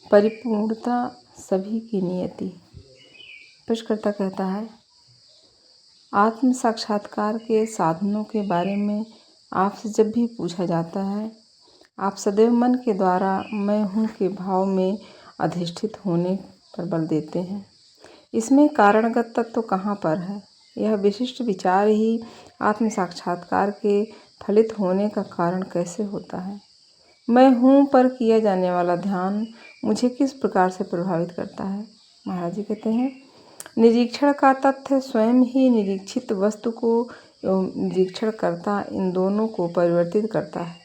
परिपूर्णता सभी की नियति। प्रश्नकर्ता कहता है, आत्म साक्षात्कार के साधनों के बारे में आपसे जब भी पूछा जाता है, आप सदैव मन के द्वारा मैं हूँ के भाव में अधिष्ठित होने पर बल देते हैं। इसमें कारणगत तत्व कहाँ पर है? यह विशिष्ट विचार ही आत्म साक्षात्कार के फलित होने का कारण कैसे होता है? मैं हूँ पर किया जाने वाला ध्यान मुझे किस प्रकार से प्रभावित करता है? महाराज जी कहते हैं, निरीक्षण का तथ्य स्वयं ही निरीक्षित वस्तु को एवं निरीक्षण करता इन दोनों को परिवर्तित करता है।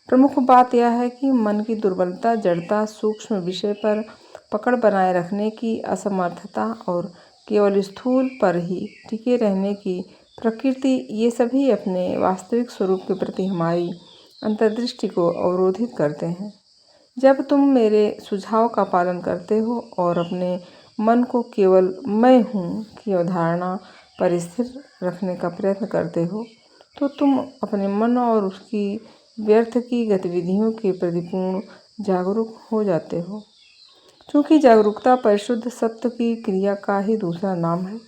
प्रमुख बात यह है कि मन की दुर्बलता, जड़ता, सूक्ष्म विषय पर पकड़ बनाए रखने की असमर्थता और केवल स्थूल पर ही टिके रहने की प्रकृति, ये सभी अपने वास्तविक स्वरूप के प्रति हमारी अंतर्दृष्टि को अवरोधित करते हैं। जब तुम मेरे सुझाव का पालन करते हो और अपने मन को केवल मैं हूँ की अवधारणा पर स्थिर रखने का प्रयत्न करते हो, तो तुम अपने मन और उसकी व्यर्थ की गतिविधियों के प्रति पूर्ण जागरूक हो जाते हो। क्योंकि जागरूकता परिशुद्ध सत्य की क्रिया का ही दूसरा नाम है।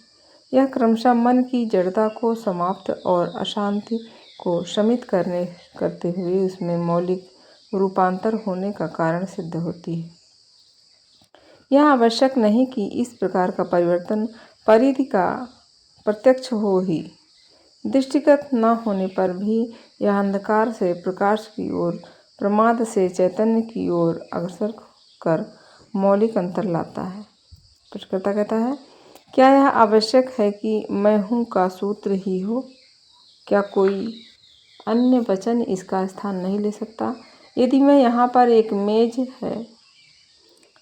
यह क्रमशः मन की जड़ता को समाप्त और अशांति को शमित करते हुए उसमें मौलिक रूपांतर होने का कारण सिद्ध होती है। यह आवश्यक नहीं कि इस प्रकार का परिवर्तन परिधि का प्रत्यक्ष हो ही, दृष्टिगत न होने पर भी यह अंधकार से प्रकाश की ओर, प्रमाद से चैतन्य की ओर अग्रसर कर मौलिक अंतर लाता है। प्रश्नकर्ता कहता है, क्या यह आवश्यक है कि मैं हूँ का सूत्र ही हो? क्या कोई अन्य वचन इसका स्थान नहीं ले सकता? यदि मैं यहाँ पर एक मेज है,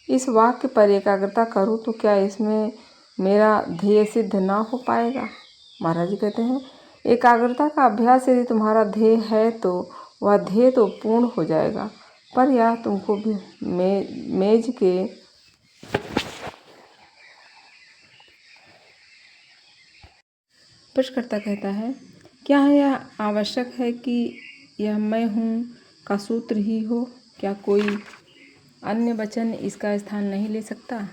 इस वाक्य पर एकाग्रता करूँ तो क्या इसमें मेरा ध्येय सिद्ध ना हो पाएगा? महाराज जी कहते हैं, एकाग्रता का अभ्यास यदि तुम्हारा ध्येय है तो वह ध्येय तो पूर्ण हो जाएगा, पर यह तुमको भी मेज के प्रश्नकर्ता कहता है, क्या यह आवश्यक है कि यह मैं हूँ का सूत्र ही हो? क्या कोई अन्य वचन इसका स्थान नहीं ले सकता?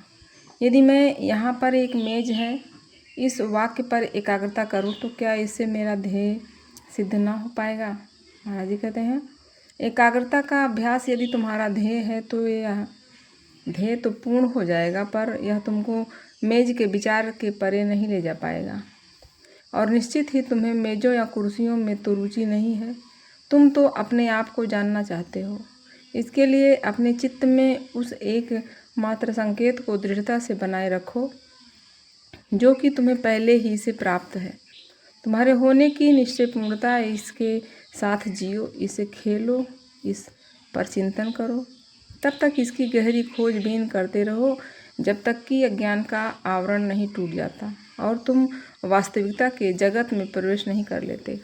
यदि मैं यहाँ पर एक मेज है, इस वाक्य पर एकाग्रता करूँ तो क्या इससे मेरा ध्येय सिद्ध ना हो पाएगा? महाराज जी कहते हैं, एकाग्रता का अभ्यास यदि तुम्हारा ध्येय है तो यह ध्येय तो पूर्ण हो जाएगा, पर यह तुमको मेज के विचार के परे नहीं ले जा पाएगा। और निश्चित ही तुम्हें मेजों या कुर्सियों में तो रुचि नहीं है। तुम तो अपने आप को जानना चाहते हो। इसके लिए अपने चित्त में उस एक मात्र संकेत को दृढ़ता से बनाए रखो जो कि तुम्हें पहले ही से प्राप्त है। तुम्हारे होने की निश्चय पूर्णता, इसके साथ जियो, इसे खेलो, इस पर चिंतन करो। तब तक इसकी गहरी खोजबीन करते रहो जब तक कि अज्ञान का आवरण नहीं टूट जाता और तुम वास्तविकता के जगत में प्रवेश नहीं कर लेते।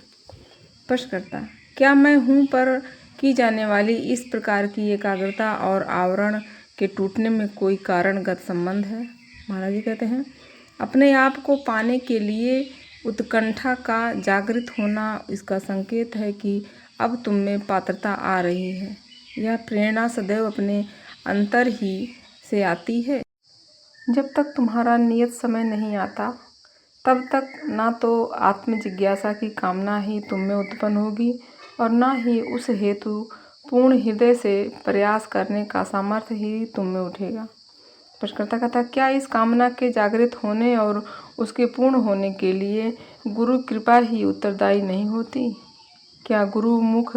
प्रश्नकर्ता, क्या मैं हूँ पर की जाने वाली इस प्रकार की एकाग्रता और आवरण के टूटने में कोई कारणगत संबंध है? महाराज जी कहते हैं, अपने आप को पाने के लिए उत्कंठा का जागृत होना इसका संकेत है कि अब तुम में पात्रता आ रही है। यह प्रेरणा सदैव अपने अंतर ही से आती है। जब तक तुम्हारा नियत समय नहीं आता, तब तक ना तो आत्म जिज्ञासा की कामना ही तुम में उत्पन्न होगी और ना ही उस हेतु पूर्ण हृदय से प्रयास करने का सामर्थ्य ही तुम में उठेगा। प्रश्नकर्ता कहता, क्या इस कामना के जागृत होने और उसके पूर्ण होने के लिए गुरु कृपा ही उत्तरदायी नहीं होती? क्या गुरु मुख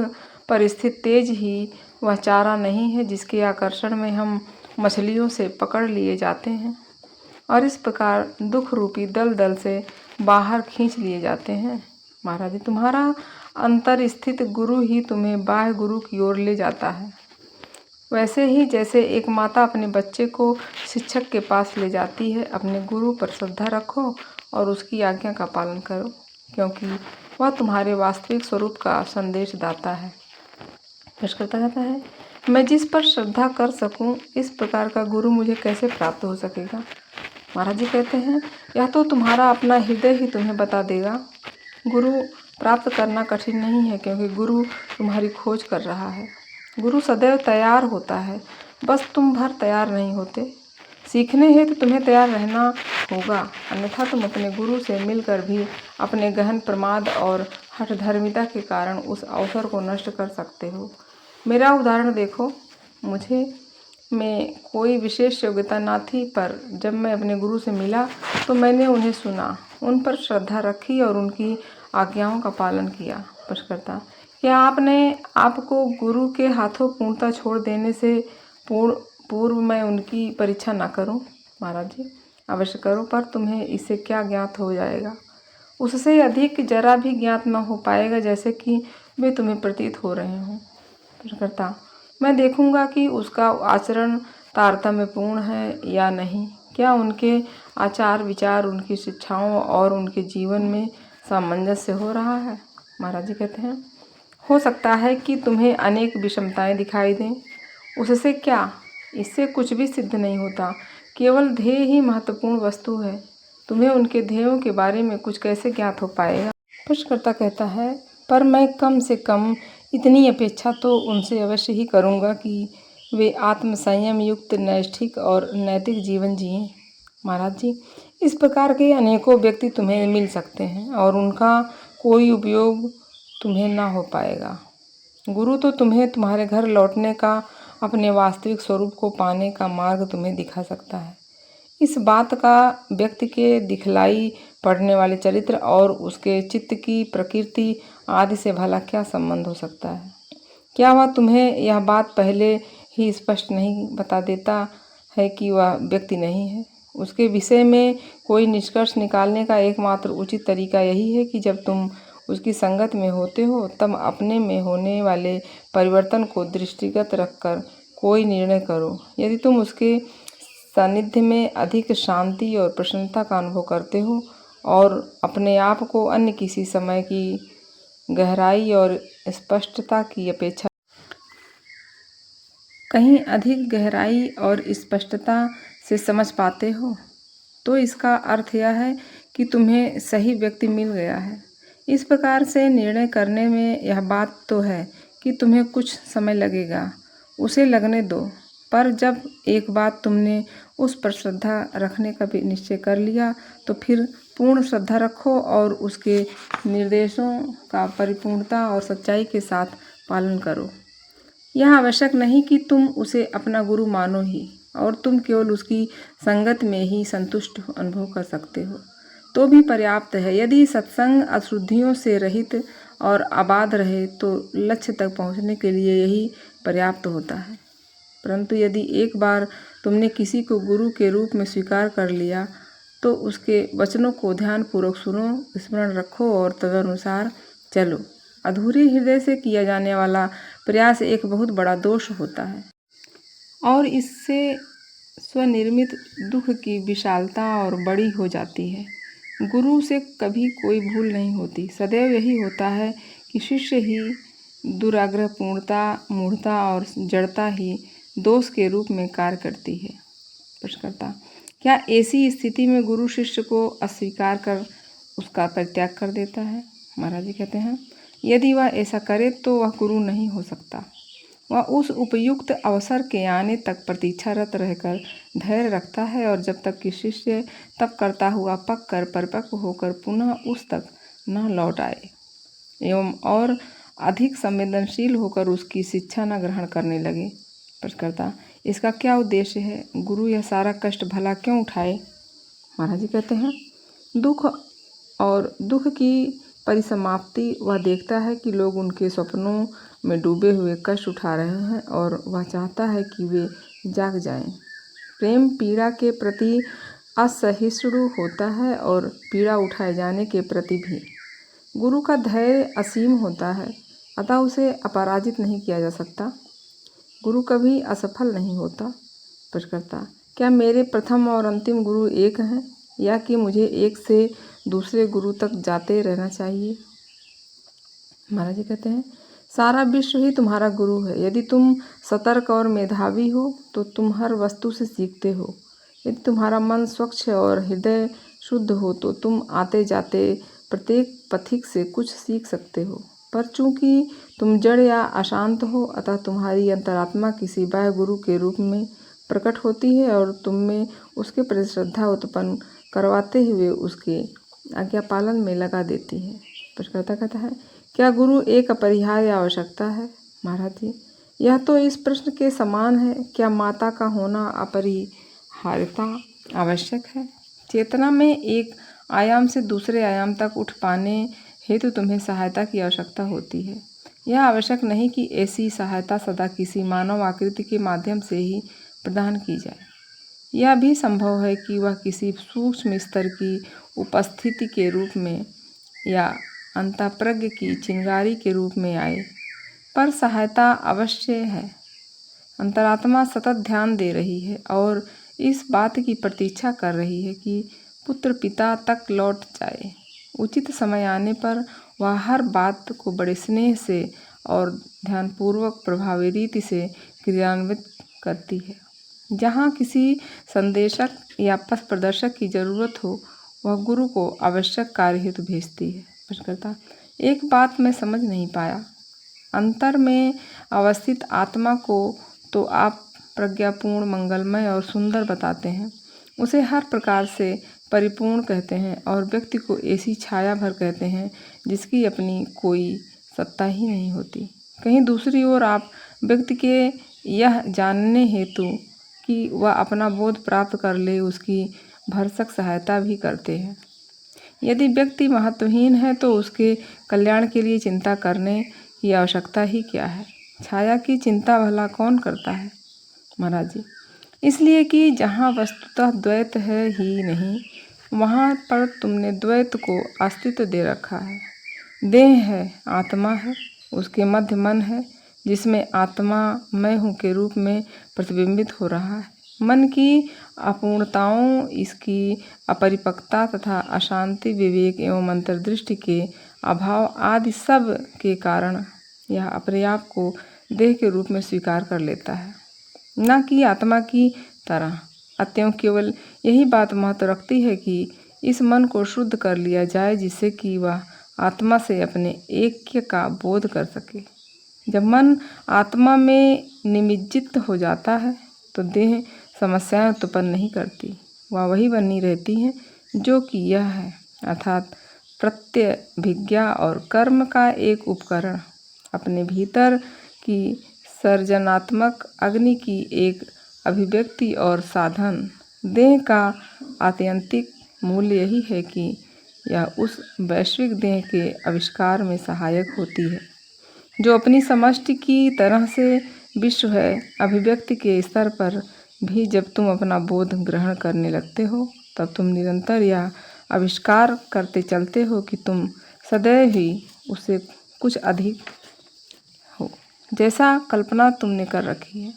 पर स्थित तेज ही वह चारा नहीं है जिसके आकर्षण में हम मछलियों से पकड़ लिए जाते हैं और इस प्रकार दुख रूपी दलदल से बाहर खींच लिए जाते हैं? महाराज जी, तुम्हारा अंतर स्थित गुरु ही तुम्हें बाह्य गुरु की ओर ले जाता है। वैसे ही जैसे एक माता अपने बच्चे को शिक्षक के पास ले जाती है, अपने गुरु पर श्रद्धा रखो और उसकी आज्ञा का पालन करो, क्योंकि वह तुम्हारे वास्तविक स्वरूप का संदेश दाता है। प्रश्नकर्ता कहता है, मैं जिस पर श्रद्धा कर सकूं, इस प्रकार का गुरु मुझे कैसे प्राप्त हो सकेगा? महाराज जी कहते हैं, यह तो तुम्हारा अपना हृदय ही तुम्हें बता देगा। गुरु प्राप्त करना कठिन नहीं है, क्योंकि गुरु तुम्हारी खोज कर रहा है। गुरु सदैव तैयार होता है, बस तुम भर तैयार नहीं होते। सीखने हेतु तुम्हें तैयार रहना होगा, अन्यथा तुम अपने गुरु से मिलकर भी अपने गहन प्रमाद और हठधर्मिता के कारण उस अवसर को नष्ट कर सकते हो। मेरा उदाहरण देखो, मुझे में कोई विशेष योग्यता ना थी, पर जब मैं अपने गुरु से मिला तो मैंने उन्हें सुना, उन पर श्रद्धा रखी और उनकी आज्ञाओं का पालन किया। प्रश्नकर्ता: क्या आपने आपको गुरु के हाथों पूर्णतः छोड़ देने से पूर्व मैं उनकी परीक्षा ना करूं? महाराज जी: अवश्य करो, पर तुम्हें इससे क्या ज्ञात हो जाएगा? उससे अधिक जरा भी ज्ञात न हो पाएगा, जैसे कि वे तुम्हें प्रतीत हो रहे हों। प्रश्नकर्ता: मैं देखूंगा कि उसका आचरण तारतम्यपूर्ण है या नहीं। क्या उनके आचार विचार, उनकी शिक्षाओं और उनके जीवन में सामंजस्य हो रहा है? महाराज जी कहते हैं, हो सकता है कि तुम्हें अनेक विषमताएं दिखाई दें। उससे क्या? इससे कुछ भी सिद्ध नहीं होता। केवल ध्येय ही महत्वपूर्ण वस्तु है। तुम्हें उनके ध्येयों के बारे में कुछ कैसे ज्ञात हो पाएगा? प्रश्नकर्ता कहता है, पर मैं कम से कम इतनी अपेक्षा तो उनसे अवश्य ही करूँगा कि वे आत्मसंयम युक्त नैष्ठिक और नैतिक जीवन जिएं। महाराज जी, इस प्रकार के अनेकों व्यक्ति तुम्हें मिल सकते हैं और उनका कोई उपयोग तुम्हें ना हो पाएगा। गुरु तो तुम्हें तुम्हारे घर लौटने का, अपने वास्तविक स्वरूप को पाने का मार्ग तुम्हें दिखा सकता है। इस बात का व्यक्ति के दिखलाई पड़ने वाले चरित्र और उसके चित्त की प्रकृति आदि से भला क्या संबंध हो सकता है? क्या वह तुम्हें यह बात पहले ही स्पष्ट नहीं बता देता है कि वह व्यक्ति नहीं है? उसके विषय में कोई निष्कर्ष निकालने का एकमात्र उचित तरीका यही है कि जब तुम उसकी संगत में होते हो, तब अपने में होने वाले परिवर्तन को दृष्टिगत रखकर कोई निर्णय करो। यदि तुम उसके सानिध्य में अधिक शांति और प्रसन्नता का अनुभव करते हो और अपने आप को अन्य किसी समय की गहराई और स्पष्टता की अपेक्षा कहीं अधिक गहराई और स्पष्टता से समझ पाते हो, तो इसका अर्थ यह है कि तुम्हें सही व्यक्ति मिल गया है। इस प्रकार से निर्णय करने में यह बात तो है कि तुम्हें कुछ समय लगेगा, उसे लगने दो, पर जब एक बात तुमने उस पर श्रद्धा रखने का भी निश्चय कर लिया, तो फिर पूर्ण श्रद्धा रखो और उसके निर्देशों का परिपूर्णता और सच्चाई के साथ पालन करो। यह आवश्यक नहीं कि तुम उसे अपना गुरु मानो ही, और तुम केवल उसकी संगत में ही संतुष्ट अनुभव कर सकते हो तो भी पर्याप्त है। यदि सत्संग अशुद्धियों से रहित और आबाद रहे तो लक्ष्य तक पहुंचने के लिए यही पर्याप्त होता है। परंतु यदि एक बार तुमने किसी को गुरु के रूप में स्वीकार कर लिया, तो उसके वचनों को ध्यानपूर्वक सुनो, स्मरण रखो और तदनुसार चलो। अधूरे हृदय से किया जाने वाला प्रयास एक बहुत बड़ा दोष होता है और इससे स्वनिर्मित दुख की विशालता और बड़ी हो जाती है। गुरु से कभी कोई भूल नहीं होती। सदैव यही होता है कि शिष्य ही दुराग्रहपूर्णता, मूढ़ता और जड़ता ही दोष के रूप में कार्य करती है। प्रश्नकर्ता: क्या ऐसी स्थिति में गुरु शिष्य को अस्वीकार कर उसका परित्याग कर देता है? महाराज जी कहते हैं, यदि वह ऐसा करे तो वह गुरु नहीं हो सकता। वह उस उपयुक्त अवसर के आने तक प्रतीक्षारत रहकर धैर्य रखता है और जब तक कि शिष्य तप करता हुआ पककर परिपक्व होकर पुनः उस तक न लौट आए एवं और अधिक संवेदनशील होकर उसकी शिक्षा न ग्रहण करने लगे। प्रश्नकर्ता: इसका क्या उद्देश्य है? गुरु यह सारा कष्ट भला क्यों उठाए? महाराज जी कहते हैं, दुख की परिसमाप्ति वह देखता है कि लोग उनके सपनों में डूबे हुए कष्ट उठा रहे हैं और वह चाहता है कि वे जाग जाएं। प्रेम पीड़ा के प्रति असहिष्णु होता है और पीड़ा उठाए जाने के प्रति भी। गुरु का धैर्य असीम होता है, अतः उसे अपराजित नहीं किया जा सकता। गुरु कभी असफल नहीं होता। प्रश्नकर्ता: क्या मेरे प्रथम और अंतिम गुरु एक हैं या कि मुझे एक से दूसरे गुरु तक जाते रहना चाहिए? महाराज जी कहते हैं, सारा विश्व ही तुम्हारा गुरु है। यदि तुम सतर्क और मेधावी हो तो तुम हर वस्तु से सीखते हो। यदि तुम्हारा मन स्वच्छ और हृदय शुद्ध हो तो तुम आते जाते प्रत्येक पथिक से कुछ सीख सकते हो। पर चूंकि तुम जड़ या अशांत हो, अतः तुम्हारी अंतरात्मा किसी बाह्य गुरु के रूप में प्रकट होती है और तुम में उसके प्रति श्रद्धा उत्पन्न करवाते हुए उसके आज्ञा पालन में लगा देती है। प्रश्नकर्ता कहता है, क्या गुरु एक अपरिहार्य आवश्यकता है? महाराज जी, यह तो इस प्रश्न के समान है, क्या माता का होना अपरिहार्यता आवश्यक है? चेतना में एक आयाम से दूसरे आयाम तक उठ पाने हेतु तुम्हें सहायता की आवश्यकता होती है। यह आवश्यक नहीं कि ऐसी सहायता सदा किसी मानव आकृति के माध्यम से ही प्रदान की जाए। यह भी संभव है कि वह किसी सूक्ष्म स्तर की उपस्थिति के रूप में या अंतःप्रज्ञ की चिंगारी के रूप में आए, पर सहायता अवश्य है। अंतरात्मा सतत ध्यान दे रही है और इस बात की प्रतीक्षा कर रही है कि पुत्र पिता तक लौट जाए। उचित समय आने पर वह हर बात को बड़े स्नेह से और ध्यानपूर्वक प्रभावी रीति से क्रियान्वित करती है। जहाँ किसी संदेशक या पथ प्रदर्शक की जरूरत हो, वह गुरु को आवश्यक कार्य हेतु भेजती है। प्रश्नकर्ता, एक बात मैं समझ नहीं पाया। अंतर में अवस्थित आत्मा को तो आप प्रज्ञापूर्ण, मंगलमय और सुंदर बताते हैं, उसे हर प्रकार से परिपूर्ण कहते हैं और व्यक्ति को ऐसी छाया भर कहते हैं जिसकी अपनी कोई सत्ता ही नहीं होती। कहीं दूसरी ओर आप व्यक्ति के यह जानने हेतु कि वह अपना बोध प्राप्त कर ले उसकी भरसक सहायता भी करते हैं। यदि व्यक्ति महत्वहीन है तो उसके कल्याण के लिए चिंता करने की आवश्यकता ही क्या है? छाया की चिंता भला कौन करता है? महाराज जी, इसलिए कि जहाँ वस्तुतः द्वैत है ही नहीं, वहाँ पर तुमने द्वैत को अस्तित्व दे रखा है। देह है, आत्मा है, उसके मध्य मन है जिसमें आत्मा मैं हूँ के रूप में प्रतिबिंबित हो रहा है। मन की अपूर्णताओं, इसकी अपरिपक्वता तथा अशांति, विवेक एवं अंतर्दृष्टि के अभाव आदि सब के कारण यह अपने आप को देह के रूप में स्वीकार कर लेता है, न कि आत्मा की तरह। अतएव केवल यही बात महत्व रखती है कि इस मन को शुद्ध कर लिया जाए जिससे कि वह आत्मा से अपने ऐक्य का बोध कर सके। जब मन आत्मा में निमज्जित हो जाता है तो देह समस्याएं उत्पन्न नहीं करती, वह वही बनी रहती है जो कि यह है, अर्थात प्रत्यभिज्ञा और कर्म का एक उपकरण, अपने भीतर की सर्जनात्मक अग्नि की एक अभिव्यक्ति और साधन। देह का आत्यंतिक मूल्य यही है कि यह उस वैश्विक देह के आविष्कार में सहायक होती है जो अपनी समष्टि की तरह से विश्व है। अभिव्यक्ति के स्तर पर भी जब तुम अपना बोध ग्रहण करने लगते हो तब तुम निरंतर यह आविष्कार करते चलते हो कि तुम सदैव ही उससे कुछ अधिक हो, जैसा कल्पना तुमने कर रखी है।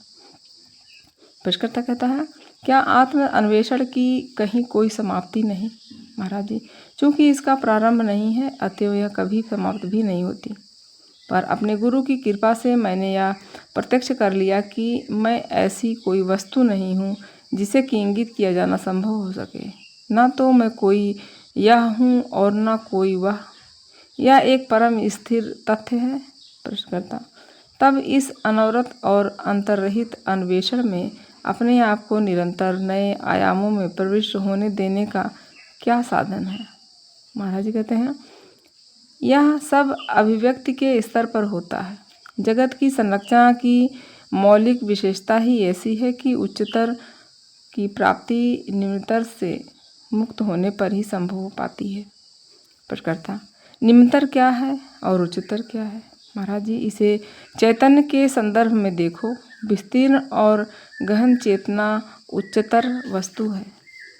प्रश्नकर्ता कहता है, क्या आत्म अन्वेषण की कहीं कोई समाप्ति नहीं? महाराज जी, चूँकि इसका प्रारंभ नहीं है अतएव यह कभी समाप्त भी नहीं होती, पर अपने गुरु की कृपा से मैंने यह प्रत्यक्ष कर लिया कि मैं ऐसी कोई वस्तु नहीं हूँ जिसे कि इंगित किया जाना संभव हो सके। न तो मैं कोई यह हूँ और न कोई वह। यह एक परम स्थिर तथ्य है। प्रश्नकर्ता, तब इस अनवरत और अंतर्रहित अन्वेषण में अपने आप को निरंतर नए आयामों में प्रविष्ट होने देने का क्या साधन है? महाराज जी कहते हैं, यह सब अभिव्यक्ति के स्तर पर होता है। जगत की संरचना की मौलिक विशेषता ही ऐसी है कि उच्चतर की प्राप्ति निम्नतर से मुक्त होने पर ही संभव हो पाती है। प्रश्नकर्ता, निम्नतर क्या है और उच्चतर क्या है? महाराज जी, इसे चैतन्य के संदर्भ में देखो। विस्तीर्ण और गहन चेतना उच्चतर वस्तु है।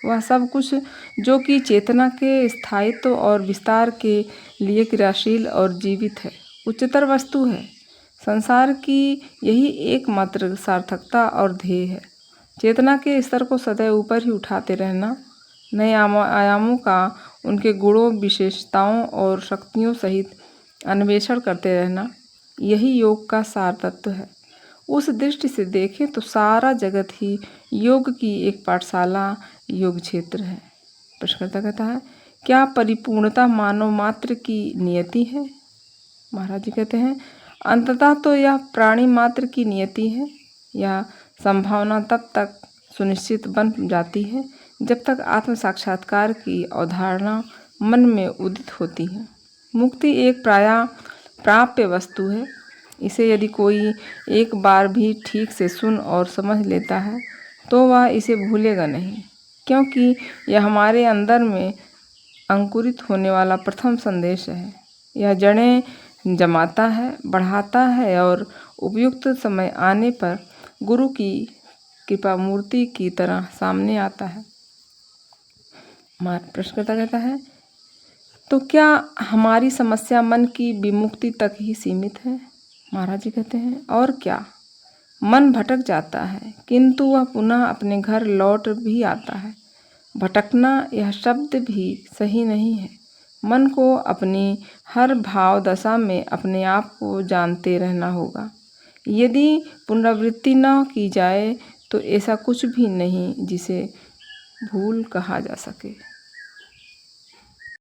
वह सब कुछ जो कि चेतना के स्थायित्व और विस्तार के लिए क्रियाशील और जीवित है, उच्चतर वस्तु है। संसार की यही एकमात्र सार्थकता और ध्येय है। चेतना के स्तर को सदैव ऊपर ही उठाते रहना, नए आयामों का उनके गुणों, विशेषताओं और शक्तियों सहित अन्वेषण करते रहना, यही योग का सार तत्व है। उस दृष्टि से देखें तो सारा जगत ही योग की एक पाठशाला, योग क्षेत्र है। प्रश्नकर्ता कहता है, क्या परिपूर्णता मानव मात्र की नियति है? महाराज जी कहते हैं, अंततः तो यह प्राणी मात्र की नियति है। यह संभावना तब तक सुनिश्चित बन जाती है जब तक आत्म साक्षात्कार की अवधारणा मन में उदित होती है। मुक्ति एक प्रायः प्राप्य वस्तु है। इसे यदि कोई एक बार भी ठीक से सुन और समझ लेता है तो वह इसे भूलेगा नहीं, क्योंकि यह हमारे अंदर में अंकुरित होने वाला प्रथम संदेश है। यह जड़ें जमाता है, बढ़ाता है और उपयुक्त समय आने पर गुरु की कृपा मूर्ति की तरह सामने आता है। प्रश्नकर्ता कहता है, तो क्या हमारी समस्या मन की विमुक्ति तक ही सीमित है? महाराज जी कहते हैं, और क्या। मन भटक जाता है किंतु वह पुनः अपने घर लौट भी आता है। भटकना यह शब्द भी सही नहीं है। मन को अपनी हर भाव दशा में अपने आप को जानते रहना होगा। यदि पुनरावृत्ति न की जाए तो ऐसा कुछ भी नहीं जिसे भूल कहा जा सके।